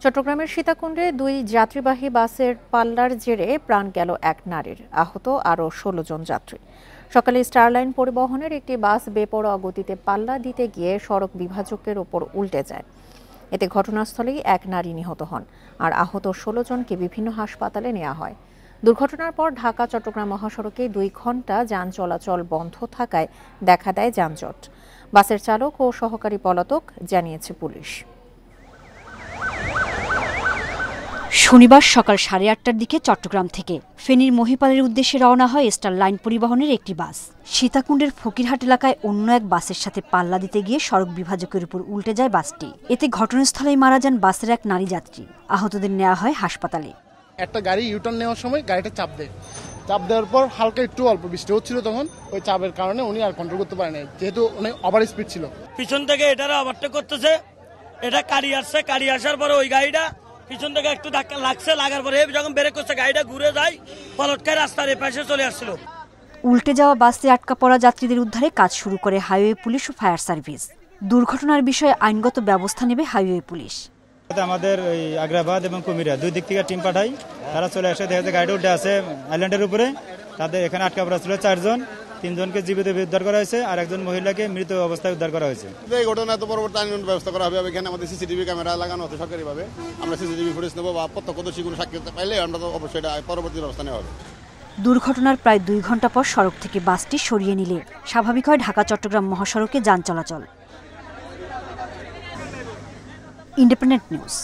চট্টগ্রামের সীতাকুণ্ডে দুই যাত্রীবাহী বাসের পাল্লার জেরে প্রাণ গেল এক নারীর, আহত আরও ১৬ জন যাত্রী। সকালে স্টারলাইন পরিবহনের একটি বাস বেপরোয়া গতিতে পাল্লা দিতে গিয়ে সড়ক বিভাজকের ওপর উল্টে যায়। এতে ঘটনাস্থলেই এক নারী নিহত হন, আর আহত ১৬ জনকে বিভিন্ন হাসপাতালে নেওয়া হয়। দুর্ঘটনার পর ঢাকা চট্টগ্রাম মহাসড়কে ২ ঘণ্টা যান চলাচল বন্ধ থাকায় দেখা দেয় যানজট। বাসের চালক ও সহকারী পলাতক, জানিয়েছে পুলিশ। শনিবার সকাল ৮:৩০টার দিকে চট্টগ্রাম থেকে ফেনীর মহিপালের উদ্দেশ্যে রওনা হয় স্টারলাইন পরিবহনের একটি বাস। সীতাকুণ্ডের ফকিরহাট এলাকায় অন্য এক বাসের সাথে পাল্লা দিতে গিয়ে সড়ক বিভাজকের উপর উল্টে যায় বাসটি। এতে ঘটনাস্থলেই মারা যান বাসের এক নারী যাত্রী। আহতদের নেওয়া হয় হাসপাতালে। একটা গাড়ি ইউটার্ন নেওয়ার সময় গাড়িটা চাপ দেওয়ার পর হালকা একটু অল্প বৃষ্টি হচ্ছিল, তখন ওই চাপের কারণে উনি আর কন্ট্রোল করতে পারেন, যেহেতু অনেক ওভার স্পিড ছিল। পিছন থেকে এটারা ওভারটেক করতেছে, এটা গাড়ি আসছে, গাড়ি আসার পরে ওই গাড়িটা পিছন থেকে একটু ধাক্কা লাগছে, লাগার পরে যখন ব্রেক করছে গাড়িটা ঘুরে যায়, পলটকায় রাস্তার এপাশে চলে আসছিল। উল্টে যাওয়া বাসে আটকা পড়া যাত্রীদের উদ্ধারে কাজ শুরু করে হাইওয়ে পুলিশ ও ফায়ার সার্ভিস। দুর্ঘটনার বিষয়ে আইনগত ব্যবস্থা নেবে হাইওয়ে পুলিশ। আমাদের ওই আগ্রাবাদ এবং কুমিরা দুই দিক থেকে টিম পাঠাই, তারা চলে আসে, দেখা যায় গাড়িটা উঠে আছে আইল্যান্ডের উপরে। তাদের এখানে আটকা পড়া ছিল ৪ জন, ৩ জনকে জীবিত উদ্ধার করা হয়েছে, আর একজন মহিলাকে মৃত অবস্থায় উদ্ধার করা হয়েছে। এই ঘটনায় তো পরবর্তী আইনগত ব্যবস্থা করা হবে। এখানে আমাদের সিসিটিভি ক্যামেরা লাগানো হচ্ছে সরকারিভাবে। আমরা সিসিটিভি ফুটেজ নেবো বা প্রত্যক্ষদর্শী কোনো সাক্ষী পাইলে আমরা তো অবশ্যই পরবর্তী ব্যবস্থা নেওয়া হবে। দুর্ঘটনার প্রায় ২ ঘণ্টা পর সড়ক থেকে বাসটি সরিয়ে নিলে স্বাভাবিক হয় ঢাকা চট্টগ্রাম মহাসড়কে যান চলাচল। Independent news.